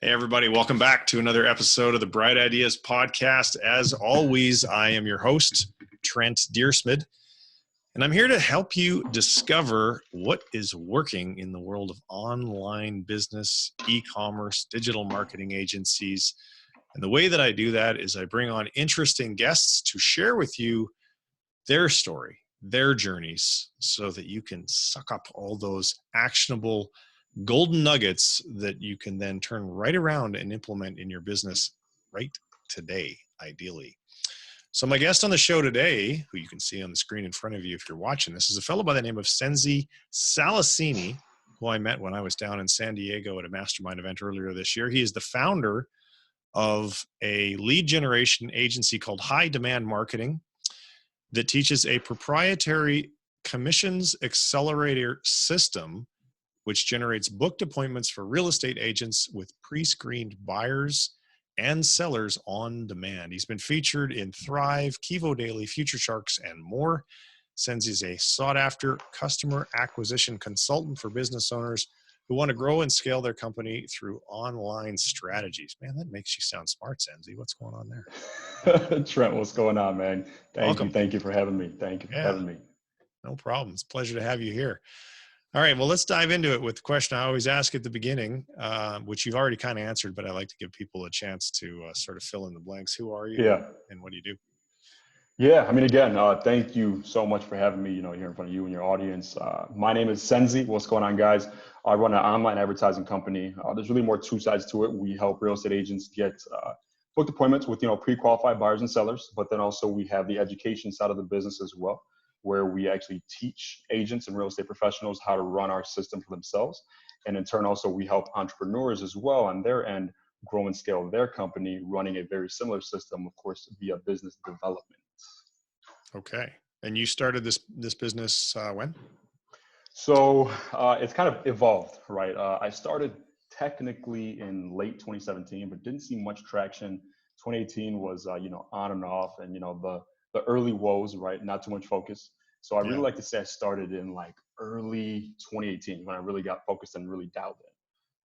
Hey, everybody. Welcome back to another episode of the Bright Ideas Podcast. As always, I am your host, Trent Deersmid, and I'm here to help you discover what is working in the world of online business, e-commerce, digital marketing agencies. And the way that I do that is I bring on interesting guests to share with you their story, their journeys, so that you can suck up all those actionable golden nuggets that you can then turn right around and implement in your business right today, ideally. So my guest on the show today, who you can see on the screen in front of you if you're watching this, is a fellow by the name of Nsensi Salasini, who I met when I was down in San Diego at a mastermind event earlier this year. He is the founder of a lead generation agency called High Demand Marketing that teaches a proprietary Captions Accelerator System which generates booked appointments for real estate agents with pre-screened buyers and sellers on demand. He's been featured in Thrive, Kivo Daily, Future Sharks, and more. Nsensi is a sought-after customer acquisition consultant for business owners who want to grow and scale their company through online strategies. Man, that makes you sound smart, Nsensi. What's going on there? Trent, what's going on, man? Welcome. Thank you for having me. Thank you for having me. No problem. It's a pleasure to have you here. All right, well, let's dive into it with the question I always ask at the beginning, which you've already kind of answered, but I like to give people a chance to sort of fill in the blanks. Who are you and what do you do? Yeah, I mean, again, thank you so much for having me, here in front of you and your audience. My name is Nsensi. What's going on, guys? I run an online advertising company. There's really more two sides to it. We help real estate agents get booked appointments with, pre-qualified buyers and sellers, but then also we have the education side of the business as well, where we actually teach agents and real estate professionals how to run our system for themselves. And in turn, also, we help entrepreneurs as well on their end grow and scale their company, running a very similar system, of course, via business development. Okay. And you started this business when? So it's kind of evolved, right? I started technically in late 2017, but didn't see much traction. 2018 was, on and off, and, the early woes, right? Not too much focus. So I really like to say I started in like early 2018 when I really got focused and really dialed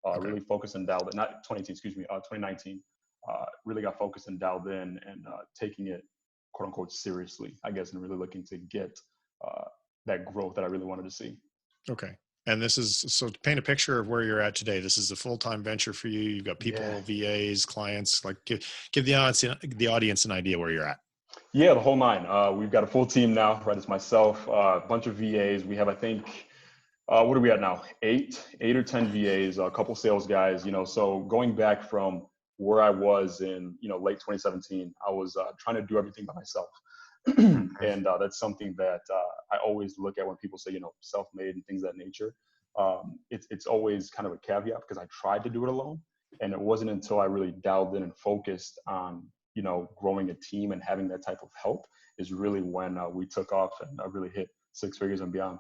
in. Really focused and dialed in, not 2018, 2019. Really got focused and dialed in and taking it, quote unquote, seriously, I guess, and really looking to get that growth that I really wanted to see. Okay. And this is, so to paint a picture of where you're at today, this is a full-time venture for you. You've got people, VAs, clients, like give the audience an idea where you're at. Yeah, the whole nine. We've got a full team now, right? It's myself, a bunch of VAs. We have, I think, what are we at now? Eight or 10 VAs, a couple sales guys, so going back from where I was in, late 2017, I was trying to do everything by myself. And that's something that I always look at when people say, self-made and things of that nature. It's always kind of a caveat because I tried to do it alone. And it wasn't until I really dialed in and focused on, growing a team and having that type of help is really when we took off and really hit six figures and beyond.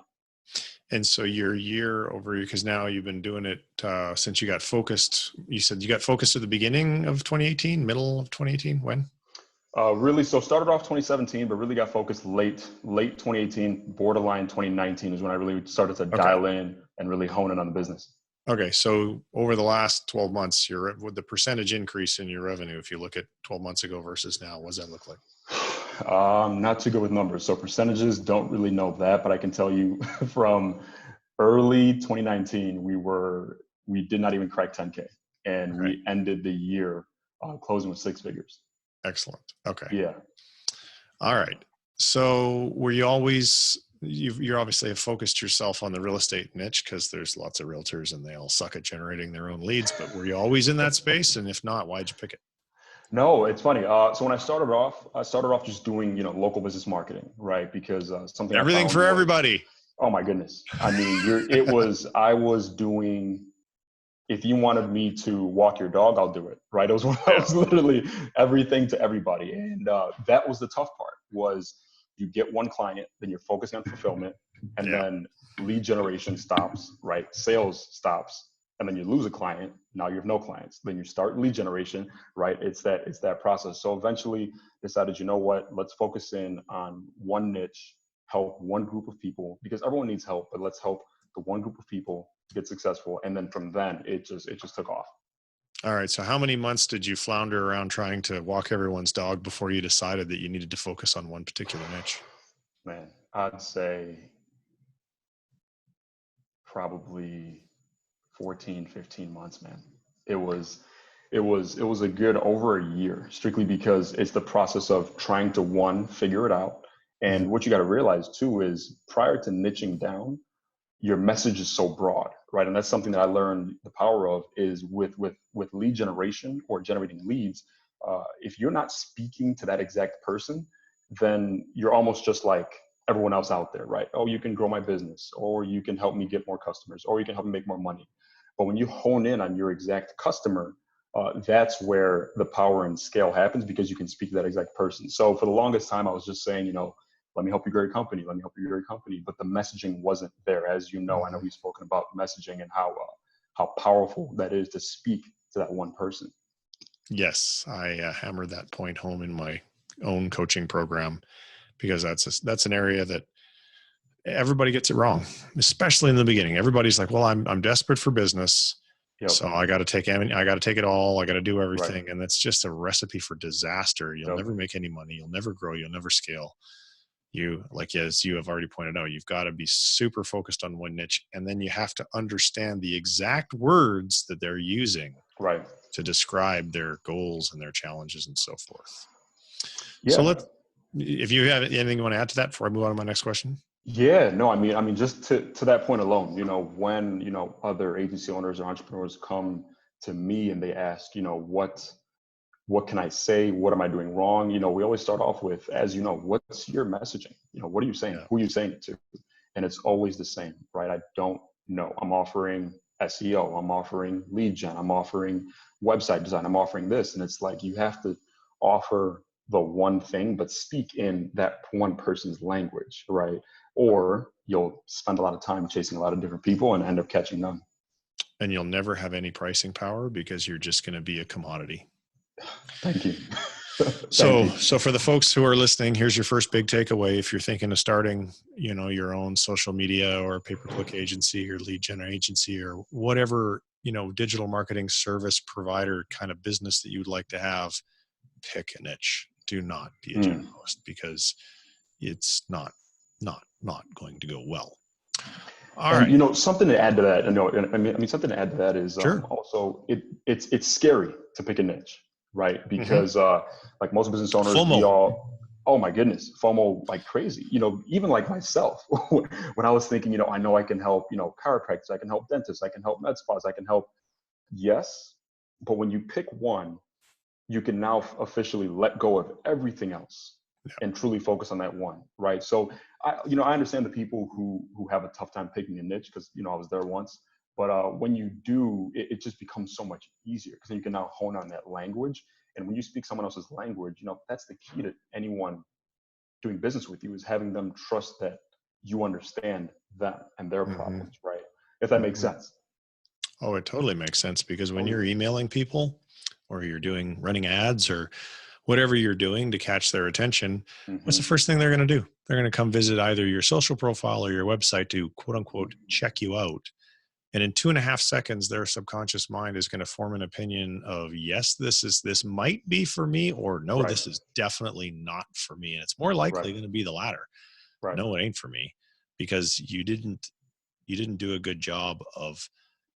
And so your year over, because now you've been doing it since you got focused. You said you got focused at the beginning of 2018, middle of 2018, when? Really, so started off 2017, but really got focused late 2018, borderline 2019 is when I really started to dial in and really hone in on the business. Okay, so over the last 12 months, with the percentage increase in your revenue, if you look at 12 months ago versus now, what does that look like? Not too good with numbers. So percentages, don't really know that, but I can tell you from early 2019, we did not even crack 10K, and we ended the year closing with six figures. Excellent. Okay. Yeah. All right. So were you always, you're obviously have focused yourself on the real estate niche because there's lots of realtors and they all suck at generating their own leads, but were you always in that space? And if not, why'd you pick it? No, it's funny. So when I started off just doing, local business marketing, right? Because something everything for everybody. Oh my goodness. I mean, I was doing, if you wanted me to walk your dog, I'll do it, right? I was literally everything to everybody. And that was the tough part was you get one client, then you're focusing on fulfillment, and then lead generation stops, right? Sales stops, and then you lose a client. Now you have no clients. Then you start lead generation, right? It's that process. So eventually decided, you know what, let's focus in on one niche, help one group of people, because everyone needs help, but let's help the one group of people get successful. And then from then it just took off. All right. So how many months did you flounder around trying to walk everyone's dog before you decided that you needed to focus on one particular niche? Man, I'd say probably 14, 15 months, man. It was it was a good over a year, strictly because it's the process of trying to one, figure it out. And Mhm. what you got to realize too is prior to niching down, your message is so broad, right? And that's something that I learned the power of is with lead generation or generating leads. If you're not speaking to that exact person, then you're almost just like everyone else out there, right? Oh, you can grow my business, or you can help me get more customers, or you can help me make more money. But when you hone in on your exact customer, that's where the power and scale happens, because you can speak to that exact person. So for the longest time, I was just saying, let me help you grow your company. Let me help you grow your company. But the messaging wasn't there. As you know, I know Mhm. we've spoken about messaging and how powerful that is to speak to that one person. Yes, I hammered that point home in my own coaching program because that's an area that everybody gets it wrong, especially in the beginning. Everybody's like, "Well, I'm desperate for business, Yep. so I got to I got to take it all. I got to do Right. everything," and that's just a recipe for disaster. You'll Yep. never make any money. You'll never grow. You'll never scale. You like as you have already pointed out, you've got to be super focused on one niche, and then you have to understand the exact words that they're using Right. to describe their goals and their challenges and so forth. So Yeah. let's, if you have anything you want to add to that before I move on to my next question. Yeah. No, I mean, just to that point alone, when, other agency owners or entrepreneurs come to me and they ask, what can I say? What am I doing wrong? We always start off with, as you know, what's your messaging? What are you saying? Yeah. Who are you saying it to? And it's always the same, right? I don't know. I'm offering SEO. I'm offering lead gen. I'm offering website design. I'm offering this. And it's like you have to offer the one thing, but speak in that one person's language, right? Or you'll spend a lot of time chasing a lot of different people and end up catching none. And you'll never have any pricing power because you're just going to be a commodity. Thank you. Thank So, you. so for the folks who are listening, here's your first big takeaway. If you're thinking of starting, your own social media or pay-per-click agency or lead gen agency or whatever, digital marketing service provider kind of business that you'd like to have, pick a niche. Do not be a Mm. generalist because it's not going to go well. All And right. something to add to that. I mean, something to add to that is Sure. also it's scary to pick a niche, right? Mm-hmm. Because like most business owners, we FOMO. all, oh my goodness, FOMO like crazy. Even like myself, when I was thinking, I know I can help, chiropractors, I can help dentists, I can help med spas, I can help. Yes, but when you pick one, you can now officially let go of everything else and truly focus on that one, right? So I understand the people who have a tough time picking a niche, because I was there once. But when you do, it just becomes so much easier, because you can now hone on that language. And when you speak someone else's language, that's the key to anyone doing business with you, is having them trust that you understand them and their Mm-hmm. problems, right? If that makes Mm-hmm. sense. Oh, it totally makes sense because when Oh you're yeah. emailing people or you're running ads or whatever you're doing to catch their attention, what's the Hmm. first thing they're going to do? They're going to come visit either your social profile or your website to quote unquote check you out. And in 2.5 seconds, their subconscious mind is going to form an opinion of, yes, this might be for me, or no, Right. this is definitely not for me. And it's more Right. likely going to be the latter. Right. No, it ain't for me, because you didn't do a good job of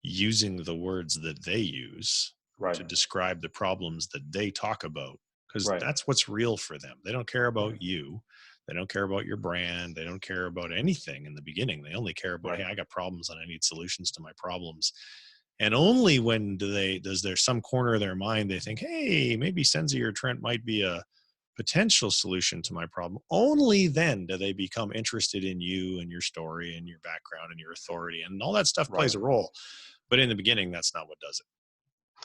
using the words that they use Right. to describe the problems that they talk about, because Right. that's what's real for them. They don't care Right. about you. They don't care about your brand. They don't care about anything in the beginning. They only care about, Right. hey, I got problems and I need solutions to my problems. And only when does there some corner of their mind they think, hey, maybe Senzi or Trent might be a potential solution to my problem, only then do they become interested in you and your story and your background and your authority, and all that stuff plays Right. a role. But in the beginning, that's not what does it.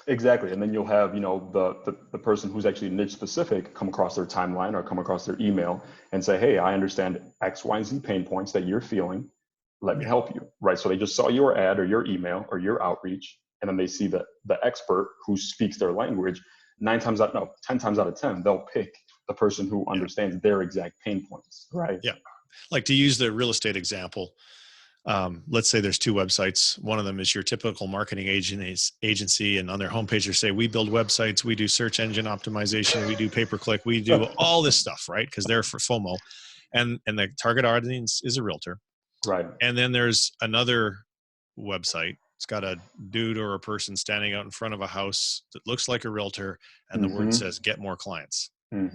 Exactly. And then you'll have, the person who's actually niche specific come across their timeline or come across their email and say, hey, I understand X, Y, and Z pain points that you're feeling. Let me Yeah. help you. Right. So they just saw your ad or your email or your outreach. And then they see the expert who speaks their language. 10 times out of 10, they'll pick the person who Yeah. understands their exact pain points. Right. Yeah. Like, to use the real estate example, let's say there's two websites. One of them is your typical marketing agency, and on their homepage they say, we build websites, we do search engine optimization, we do pay-per-click, we do all this stuff, right? Because they're for FOMO, and the target audience is a realtor. Right. And then there's another website. It's got a dude or a person standing out in front of a house that looks like a realtor, and the word says "Get more clients." Or and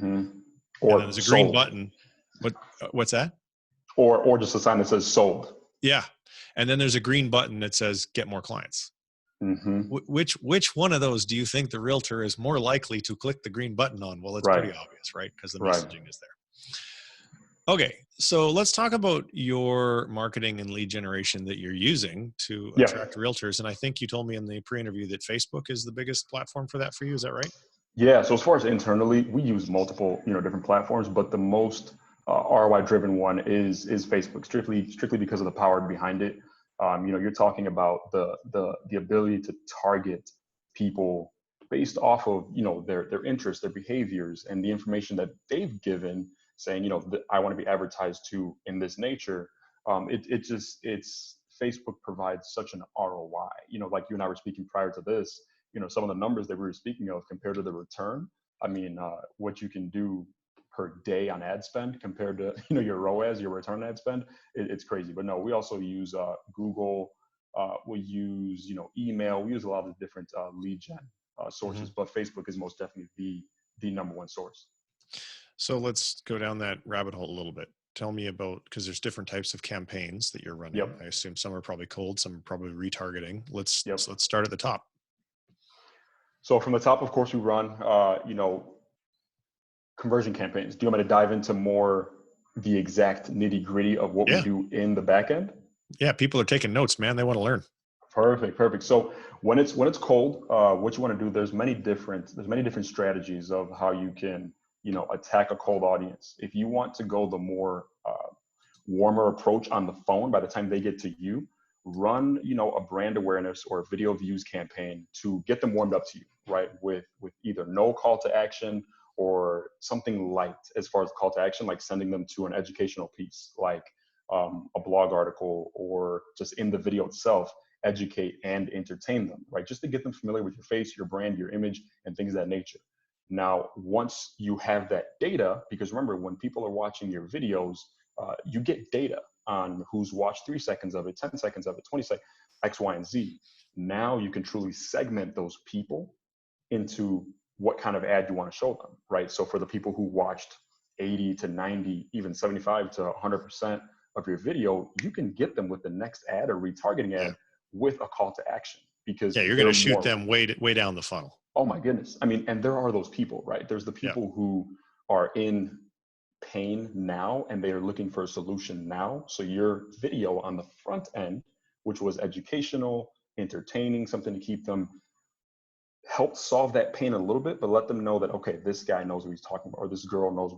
then there's a green sold. button. What's that? Or just a sign that says sold. Yeah, and then there's a green button that says "Get more clients." Which one of those do you think the realtor is more likely to click the green button on? Well, it's pretty obvious, right? Because the messaging is there. Okay, so let's talk about your marketing and lead generation that you're using to attract realtors. And I think you told me in the pre-interview that Facebook is the biggest platform for that for you. Is that right? Yeah. So as far as internally, we use multiple, different platforms, but the most ROI-driven one is Facebook, strictly because of the power behind it. You're talking about the ability to target people based off of their interests, their behaviors, and the information that they've given, saying I want to be advertised to in this nature. It's Facebook provides such an ROI. Like you and I were speaking prior to this. Some of the numbers that we were speaking of compared to the return. I mean, what you can do per day on ad spend compared to your ROAS, your return on ad spend, it's crazy. But no, we also use Google. We use email. We use a lot of different lead gen sources, but Facebook is most definitely the number one source. So let's go down that rabbit hole a little bit. Tell me about, because there's different types of campaigns that you're running. I assume some are probably cold, some are probably retargeting. Let's start at the top. So from the top, of course, we run conversion campaigns. Do you want me to dive into more the exact nitty gritty of what we do in the back end? Yeah, people are taking notes, man. They want to learn. Perfect. So when it's cold, what you want to do, there's many different strategies of how you can attack a cold audience. If you want to go the more warmer approach on the phone, by the time they get to you, run a brand awareness or a video views campaign to get them warmed up to you, right? With either no call to action or something light as far as call to action, like sending them to an educational piece, like a blog article, or just in the video itself, educate and entertain them, right? Just to get them familiar with your face, your brand, your image, and things of that nature. Now, once you have that data, because remember, when people are watching your videos, you get data on who's watched 3 seconds of it, 10 seconds of it, 20 seconds, X, Y, and Z. Now you can truly segment those people into what kind of ad you want to show them, right? So for the people who watched 80 to 90, even 75 to 100% of your video, you can get them with the next ad or retargeting ad with a call to action, because you're going to shoot them way down the funnel. Oh my goodness. I mean, and there are those people, right? There's the people who are in pain now and they are looking for a solution now. So your video on the front end, which was educational, entertaining, something to keep them, help solve that pain a little bit, but let them know that, okay, this guy knows what he's talking about, or this girl knows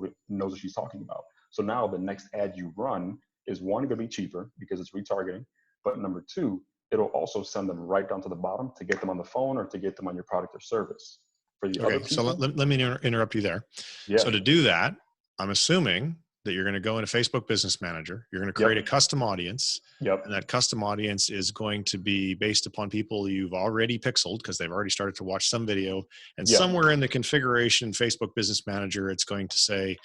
what she's talking about. So now the next ad you run is, one, going to be cheaper because it's retargeting, but number two, it'll also send them right down to the bottom to get them on the phone or to get them on your product or service. For the other people, so let me interrupt you there. So to do that, I'm assuming that you're going to go into Facebook Business Manager. You're going to create a custom audience. And that custom audience is going to be based upon people you've already pixeled because they've already started to watch some video. And somewhere in the configuration Facebook Business Manager, it's going to say,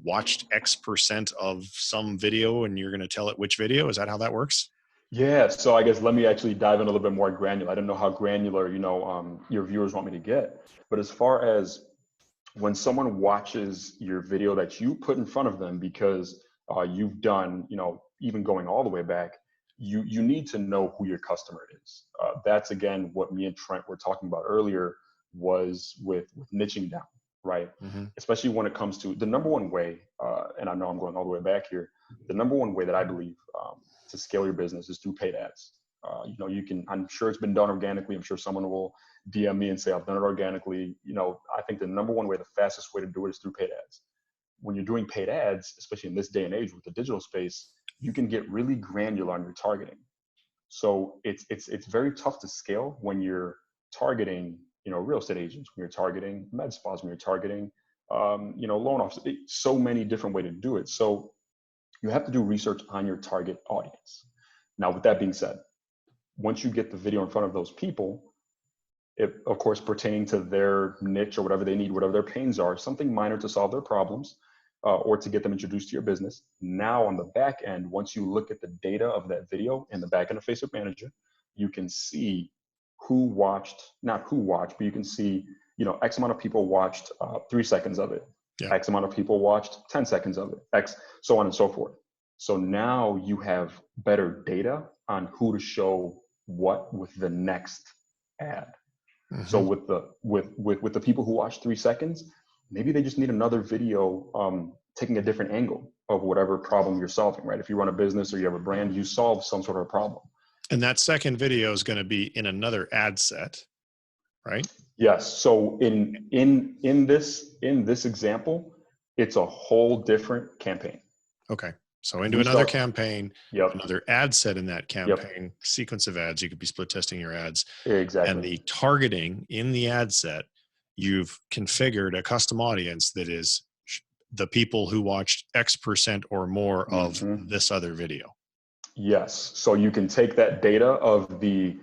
watched X% of some video, and you're going to tell it which video. Is that how that works? Yeah. So I guess let me actually dive in a little bit more granular. I don't know how granular, your viewers want me to get, but as far as when someone watches your video that you put in front of them, because you've done, even going all the way back, you need to know who your customer is. That's, again, what me and Trent were talking about earlier, was with niching down, right? Especially when it comes to the number one way, and I know I'm going all the way back here, the number one way that I believe to scale your business is through paid ads. You can, I'm sure it's been done organically. I'm sure someone will DM me and say, I've done it organically. I think the number one way, the fastest way to do it is through paid ads. When you're doing paid ads, especially in this day and age with the digital space, you can get really granular on your targeting. So it's very tough to scale when you're targeting, real estate agents, when you're targeting med spas, when you're targeting, loan officers, so many different ways to do it. So you have to do research on your target audience. Now, with that being said, once you get the video in front of those people, it, of course, pertaining to their niche or whatever they need, whatever their pains are, something minor to solve their problems or to get them introduced to your business. Now, on the back end, once you look at the data of that video in the back end of Facebook Manager, you can see who watched, not who watched, but you can see, X amount of people watched 3 seconds of it. Yeah. X amount of people watched 10 seconds of it, X, so on and so forth. So now you have better data on who to show what with the next ad. Mm-hmm. So with the people who watch 3 seconds, maybe they just need another video taking a different angle of whatever problem you're solving, right? If you run a business or you have a brand, you solve some sort of problem. And that second video is going to be in another ad set, right? Yes. So in this example, it's a whole different campaign. Okay. So into another campaign, another ad set in that campaign, sequence of ads. You could be split testing your ads. Exactly. And the targeting in the ad set, you've configured a custom audience that is the people who watched X% or more of this other video. Yes. So you can take that data of the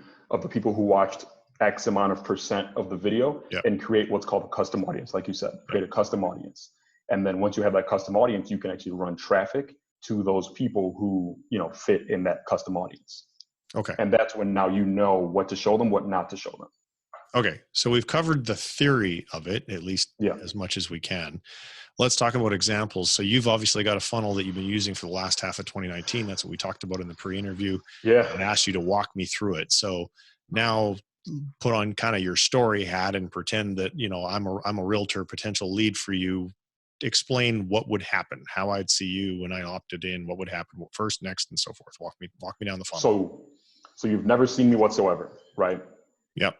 people who watched X amount of percent of the video and create what's called a custom audience. Like you said, create a custom audience. And then once you have that custom audience, you can actually run traffic to those people who, fit in that custom audience. Okay. And that's when now you know what to show them, what not to show them. Okay. So we've covered the theory of it, at least as much as we can. Let's talk about examples. So you've obviously got a funnel that you've been using for the last half of 2019. That's what we talked about in the pre-interview. Yeah. And asked you to walk me through it. So now put on kind of your story hat and pretend that, I'm a realtor, potential lead for you. Explain what would happen, how I'd see you when I opted in, what would happen first, next, and so forth. Walk me down the funnel. So you've never seen me whatsoever, right? Yep.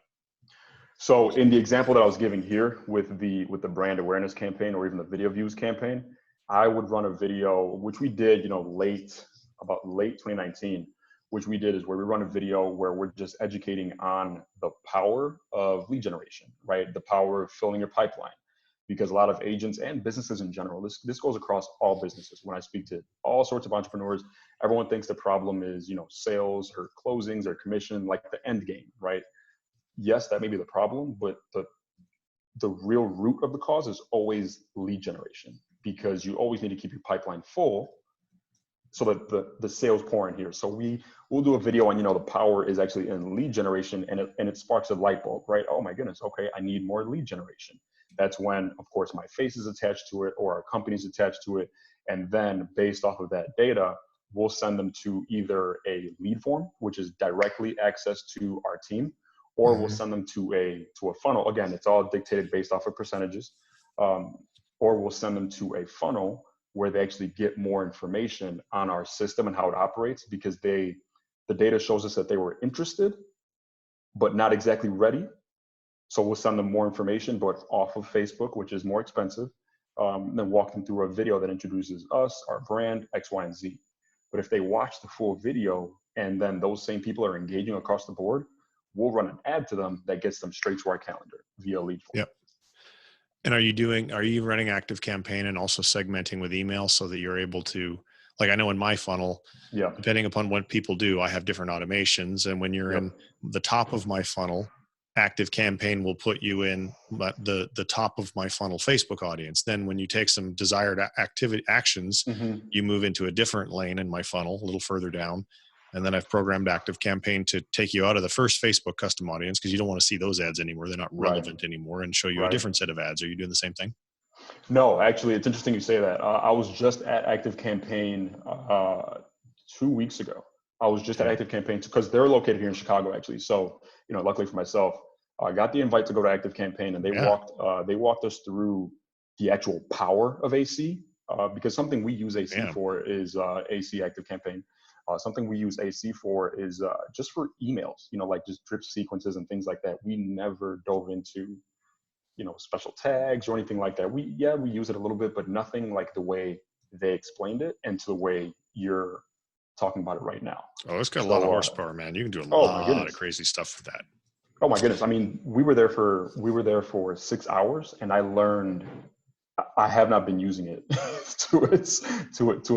So in the example that I was giving here with the brand awareness campaign or even the video views campaign, I would run a video, which we did, late 2019, which we did is where we run a video where we're just educating on the power of lead generation, right? The power of filling your pipeline. Because a lot of agents and businesses in general, this goes across all businesses. When I speak to all sorts of entrepreneurs, everyone thinks the problem is, sales or closings or commission, like the end game, right? Yes, that may be the problem, but the real root of the cause is always lead generation, because you always need to keep your pipeline full so that the sales pour in here. So we'll do a video on, the power is actually in lead generation, and it sparks a light bulb, right? Oh my goodness, okay, I need more lead generation. That's when, of course, my face is attached to it or our company's attached to it. And then based off of that data, we'll send them to either a lead form, which is directly access to our team, or we'll send them to a funnel. Again, it's all dictated based off of percentages. Or we'll send them to a funnel where they actually get more information on our system and how it operates, because the data shows us that they were interested, but not exactly ready. So we'll send them more information, but off of Facebook, which is more expensive, then walk them through a video that introduces us, our brand, X, Y, and Z. But if they watch the full video and then those same people are engaging across the board, we'll run an ad to them that gets them straight to our calendar via lead form. Yep. And are you running active campaign and also segmenting with email so that you're able to, like, I know in my funnel, depending upon what people do, I have different automations. And when you're in the top of my funnel, active campaign will put you in the top of my funnel Facebook audience. Then when you take some desired actions, you move into a different lane in my funnel, a little further down. And then I've programmed active campaign to take you out of the first Facebook custom audience, because you don't want to see those ads anymore. They're not relevant anymore, and show you a different set of ads. Are you doing the same thing? No, actually, it's interesting you say that. I was just at active campaign 2 weeks ago. I was just at active campaign because they're located here in Chicago, actually. So, luckily for myself, I got the invite to go to active campaign, and they walked us through the actual power of AC, because something we use AC for is AC active campaign. Something we use AC for is just for emails, like just drip sequences and things like that. We never dove into, special tags or anything like that. We use it a little bit, but nothing like the way they explained it and to the way you're talking about it right now. Oh, it's got a lot of horsepower, man. You can do a lot of crazy stuff with that. Oh my goodness. I mean, we were there for 6 hours, and I learned I have not been using it to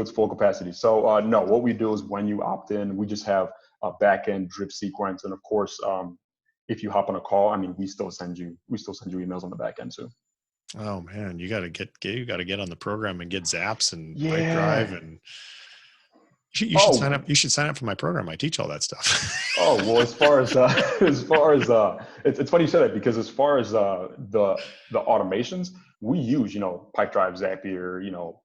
its full capacity. So no, what we do is when you opt in, we just have a back end drip sequence, and of course, if you hop on a call, I mean, we still send you emails on the back end too. Oh man, you got to get on the program and get Zaps and Pipe Yeah. Drive, and you should sign up. Oh, You should sign up for my program. I teach all that stuff. oh well. As far as it's funny you said that because as far as the automations, we use Pipe Drive, Zapier,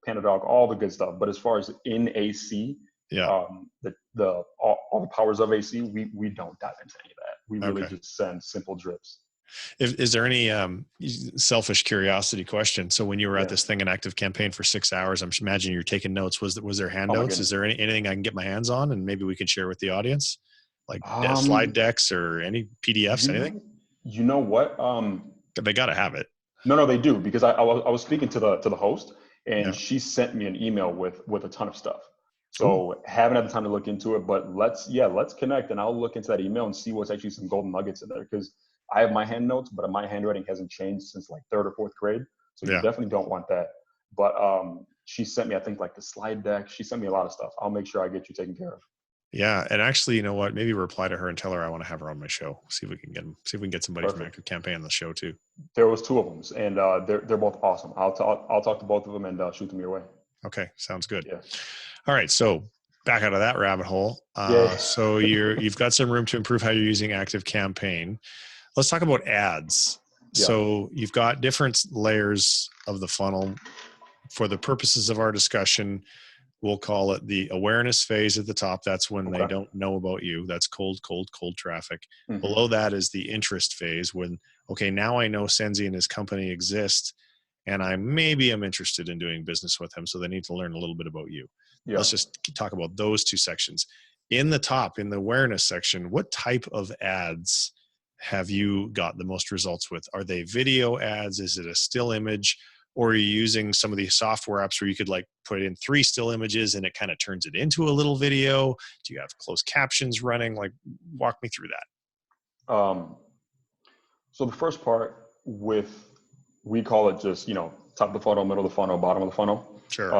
Pandadoc, all the good stuff. But as far as in AC, Yeah. All the powers of AC, we don't dive into any of that. We really Okay. just send simple drips. Is there any selfish curiosity question? So when you were at Yeah. this thing, an active campaign for 6 hours, I'm imagining you're taking notes. Was there Oh my handouts? Is goodness. there anything I can get my hands on and maybe we could share with the audience, like slide Um, decks or any PDFs, anything? you know what? They got to have it. No, they do because I was speaking to the host and Yeah. she sent me an email with a ton of stuff. Ooh. So haven't had the time to look into it, but let's connect and I'll look into that email and see what's actually some golden nuggets in there because I have my hand notes, but my handwriting hasn't changed since like 3rd or 4th grade. So you Yeah. definitely don't want that. But she sent me, I think, like the slide deck. She sent me a lot of stuff. I'll make sure I get you taken care of. Yeah. And actually, you know what? Maybe reply to her and tell her I want to have her on my show. See if we can get somebody from Perfect. Active Campaign on the show too. There was 2 of them, and they're both awesome. I'll talk to both of them and shoot them your way. Okay, sounds good. Yeah. All right, so back out of that rabbit hole. So you've got some room to improve how you're using Active Campaign. Let's talk about ads. Yeah. So you've got different layers of the funnel. For the purposes of our discussion, we'll call it the awareness phase at the top. That's when they don't know about you. That's cold traffic. Mm-hmm. Below that is the interest phase when, okay, now I know Nsensi and his company exist and I'm interested in doing business with him. So they need to learn a little bit about you. Yeah. Let's just talk about those 2 sections. In the top, in the awareness section, what type of ads have you got the most results with? Are they video ads? Is it a still image? Or are you using some of these software apps where you could like put in 3 still images and it kind of turns it into a little video? Do you have closed captions running? Like, walk me through that. So the first part we call it just, top of the funnel, middle of the funnel, bottom of the funnel. Sure.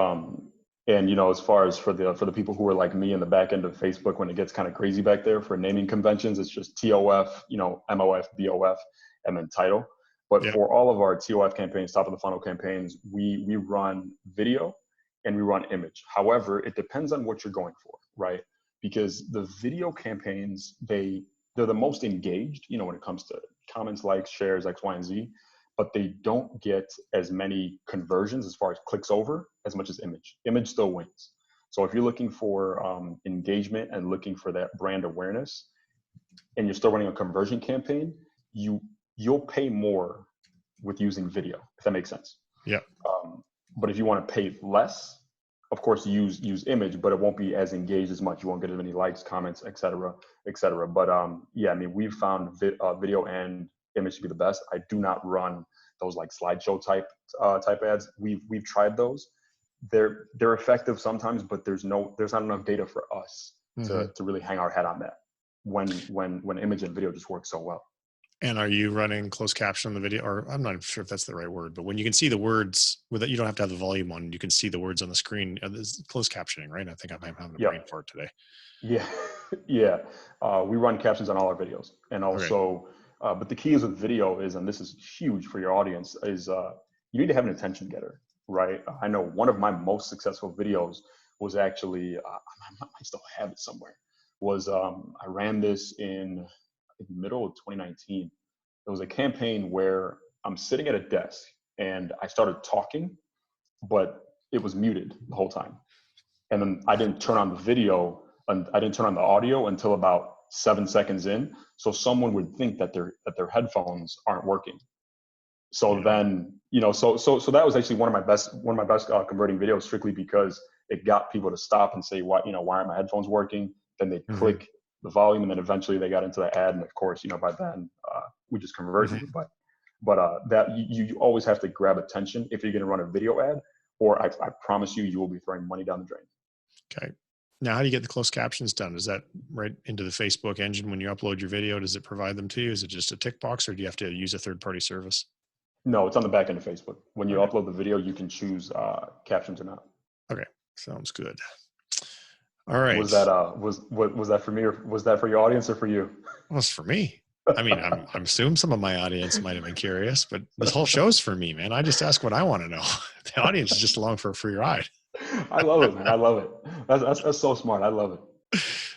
And, as far as for the people who are like me in the back end of Facebook, when it gets kind of crazy back there for naming conventions, it's just TOF, MOF, BOF, and then title. But for all of our TOF campaigns, top of the funnel campaigns, we run video and we run image. However, it depends on what you're going for, right? Because the video campaigns, they're the most engaged, when it comes to comments, likes, shares, X, Y, and Z, but they don't get as many conversions as far as clicks over as much as image. Image still wins. So if you're looking for engagement and looking for that brand awareness, and you're still running a conversion campaign, you'll pay more with using video, if that makes sense. Yeah. But if you want to pay less, of course, use image, but it won't be as engaged as much. You won't get as many likes, comments, et cetera, et cetera. But we've found video and image to be the best. I do not run those like slideshow type ads. We've tried those. They're effective sometimes, but there's not enough data for us to really hang our hat on that when image and video just work so well. And are you running closed caption on the video? Or I'm not sure if that's the right word, but when you can see the words with it, you don't have to have the volume on. You can see the words on the screen. There's closed captioning, right? I think I'm having a brain fart today. Yeah. We run captions on all our videos. And also, but the key is with video is, and this is huge for your audience, is you need to have an attention getter, right? I know one of my most successful videos was actually, I still have it somewhere, was I ran this in the middle of 2019. It was a campaign where I'm sitting at a desk and I started talking, but it was muted the whole time. And then I didn't turn on the video and I didn't turn on the audio until about 7 seconds in. So someone would think that their headphones aren't working. So then, so that was actually one of my best converting videos, strictly because it got people to stop and say, why aren't my headphones working? Then they'd click the volume, and then eventually they got into the ad. And of course, by then we just converted. But that you always have to grab attention if you're going to run a video ad, or I promise you will be throwing money down the drain. Okay. Now, how do you get the closed captions done? Is that right into the Facebook engine when you upload your video? Does it provide them to you? Is it just a tick box, or do you have to use a third-party service? No, it's on the back end of Facebook. When you Okay. upload the video, you can choose captions or not. Okay. Sounds good. All right. Was that was that for me, or was that for your audience or for you? Well, it's for me. I mean, I'm assuming some of my audience might have been curious, but this whole show's for me, man. I just ask what I want to know. The audience is just along for a free ride. I love it, man. I love it. That's so smart. I love it.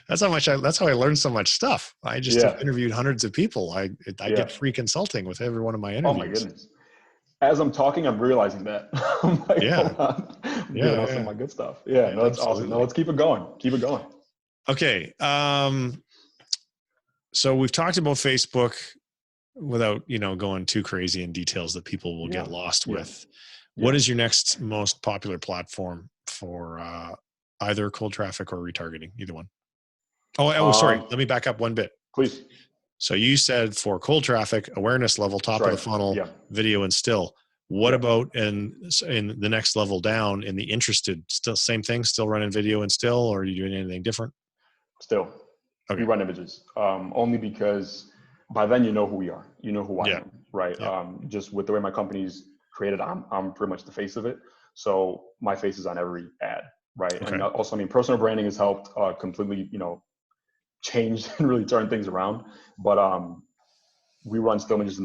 That's how I learned so much stuff. I just have Yeah, interviewed hundreds of people. I yeah. get free consulting with every one of my Oh my interviews. goodness. As I'm talking, I'm realizing that. I'm like, Yeah. hold on. I'm giving Yeah. out some Yeah. of my good stuff. Yeah, Yeah. no, it's awesome. No, Absolutely. let's keep it going. Keep it going. Okay. So we've talked about Facebook without, going too crazy in details that people will Yeah, get lost yeah, with. What yeah. is your next most popular platform for either cold traffic or retargeting? Either one. Sorry. Let me back up one bit. Please. So you said for cold traffic, awareness level, That's top of right. the funnel, Yeah, video and still. What yeah. about in the next level down in the interested? Still same thing, still running video and still, or are you doing anything different? Still, we Okay. run images only because by then you know who we are. You know who I Yeah. am, right? Yeah. Just with the way my company's created, I'm pretty much the face of it. So my face is on every ad, right? Okay. And also, I mean, personal branding has helped completely, change and really turn things around. But we run still images in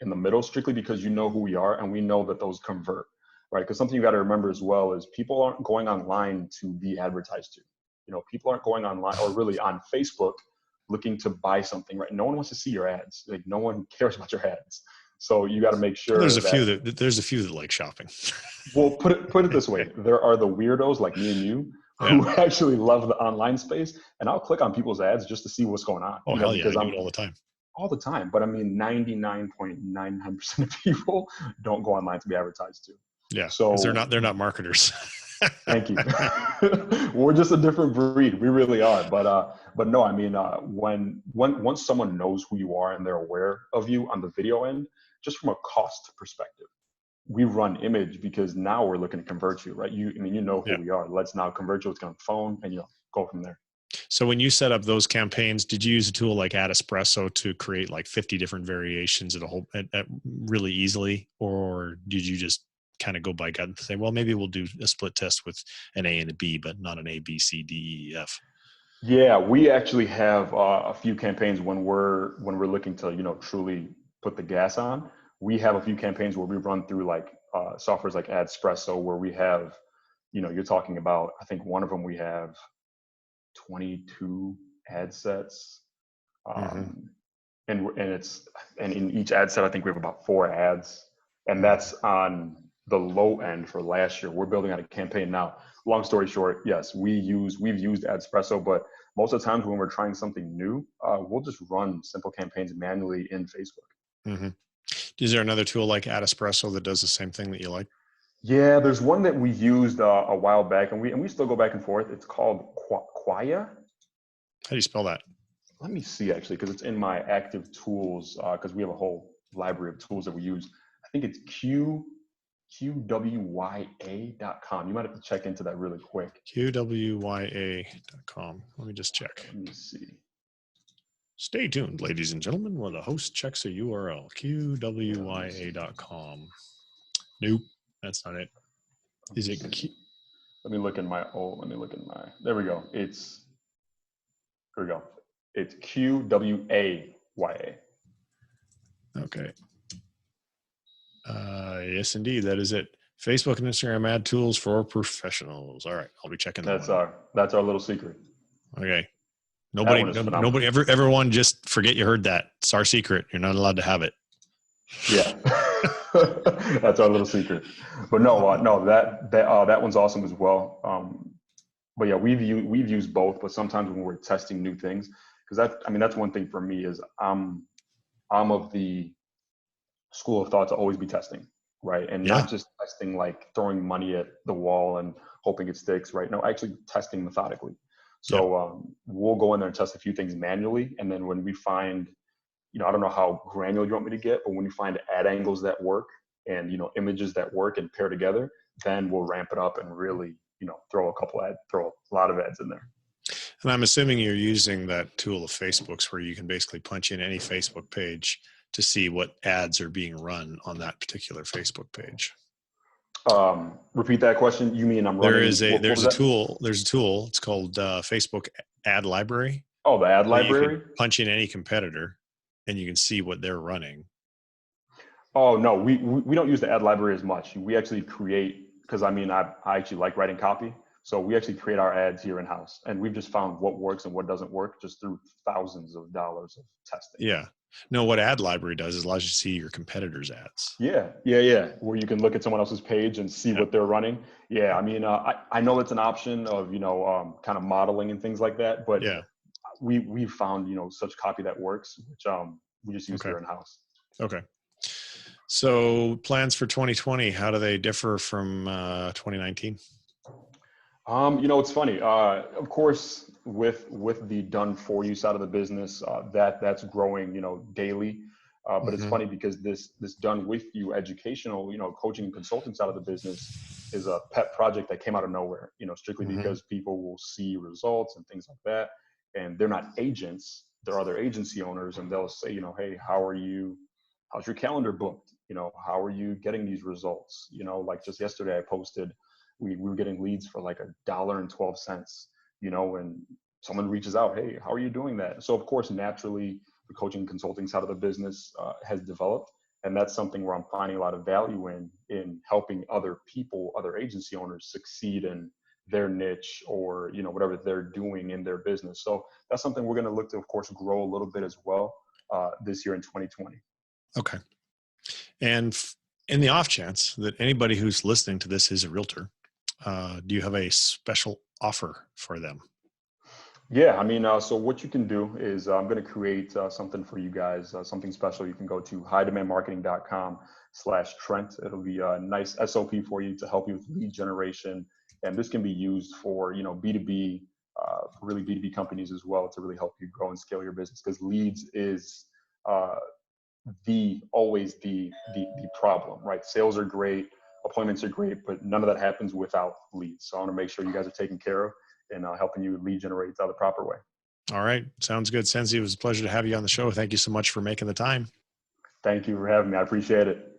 the middle strictly because you know who we are and we know that those convert, right? Because something you got to remember as well is people aren't going online to be advertised to. People aren't going online or really on Facebook looking to buy something, right? No one wants to see your ads. Like no one cares about your ads. So you got to make Well, sure that. there's a few that like shopping. Well, put it this way: there are the weirdos like me and you Yeah. who actually love the online space, and I'll click on people's ads just to see what's going on. Oh hell yeah, I Because do I'm it all the time. all the time. But I mean, 99.99% of people don't go online to be advertised to. Yeah, because So they're not marketers. thank you. We're just a different breed. We really are. But no, I mean, when once someone knows who you are and they're aware of you on the video end, just from a cost perspective, we run image because now we're looking to convert you, right? You know who Yeah. we are. Let's now convert you. It's on the phone, and go from there. So when you set up those campaigns, did you use a tool like Ad Espresso to create like 50 different variations at really easily, or did you just kind of go by gut and say, well, maybe we'll do a split test with an A and a B, but not an A, B, C, D, E, F? Yeah, we actually have a few campaigns when we're looking to truly put the gas on. We have a few campaigns where we run through like softwares like Adspresso, where we have, you're talking about. I think one of them we have 22 ad sets, Mm-hmm. and in each ad set I think we have about 4 ads, and Mm-hmm. that's on the low end for last year. We're building out a campaign now. Long story short, yes, we've used Adspresso, but most of the times when we're trying something new, we'll just run simple campaigns manually in Facebook. Mm-hmm. Is there another tool like Ad Espresso that does the same thing that you like? Yeah, there's one that we used a while back, and we still go back and forth. It's called Quaya. How do you spell that? Let me see actually, because it's in my active tools. Because we have a whole library of tools that we use. I think it's qwya.com. You might have to check into that really quick. qwya.com. Let me just check. Let me see. Stay tuned, ladies and gentlemen, while the host checks a URL. qwya.com. Nope, that's not it. Is it Q? Let me look in my. There we go. Here we go. It's QWAYA. Okay. Yes, indeed, that is it. Facebook and Instagram ad tools for professionals. All right, I'll be checking that one. That's our little secret. Okay. That one is phenomenal. Everyone just forget you heard that. It's our secret. You're not allowed to have it. Yeah. That's our little secret. But no, that one's awesome as well. But yeah, we've used both, but sometimes when we're testing new things, because that's one thing for me is I'm of the school of thought to always be testing, right? And Yeah. not just testing like throwing money at the wall and hoping it sticks, right? No, actually testing methodically. So we'll go in there and test a few things manually, and then when we find, I don't know how granular you want me to get, but when you find ad angles that work and images that work and pair together, then we'll ramp it up and really throw a lot of ads in there. And I'm assuming you're using that tool of Facebook's where you can basically punch in any Facebook page to see what ads are being run on that particular Facebook page. Repeat that question. You mean I'm running? There's a tool. It's called Facebook Ad Library. Oh, the ad You library? can punch in any competitor and you can see what they're running. Oh, no, we don't use the ad library as much. We actually create, because I actually like writing copy. So we actually create our ads here in-house. And we've just found what works and what doesn't work just through thousands of dollars of testing. Yeah. No, what Ad Library does is allows you to see your competitors' ads. Yeah. Where you can look at someone else's page and see what they're running. Yeah. I know it's an option of, kind of modeling and things like that, but we've found, such copy that works, which we just use here in-house. Okay. So plans for 2020, how do they differ from 2019? It's funny. Of course, with the done for you side of the business, that's growing, daily. But it's funny because this done with you educational, coaching and consulting side of the business is a pet project that came out of nowhere, strictly because people will see results and things like that. And they're not agents, they're other agency owners, and they'll say, hey, how's your calendar booked? How are you getting these results? Like just yesterday I posted, we were getting leads for like $1.12, and someone reaches out, hey, how are you doing that? So of course, naturally, the coaching and consulting side of the business has developed. And that's something where I'm finding a lot of value in helping other people, other agency owners succeed in their niche or, whatever they're doing in their business. So that's something we're going to look to, of course, grow a little bit as well this year in 2020. Okay. And in the off chance that anybody who's listening to this is a realtor, do you have a special offer for them? Yeah, so what you can do is I'm going to create something for you guys, something special. You can go to highdemandmarketing.com/Trent. It'll be a nice SOP for you to help you with lead generation. And this can be used for, B2B, really B2B companies as well to really help you grow and scale your business, because leads is always the problem, right? Sales are great, appointments are great, but none of that happens without leads. So I want to make sure you guys are taken care of and helping you lead generate the proper way. All right. Sounds good. Nsensi, it was a pleasure to have you on the show. Thank you so much for making the time. Thank you for having me. I appreciate it.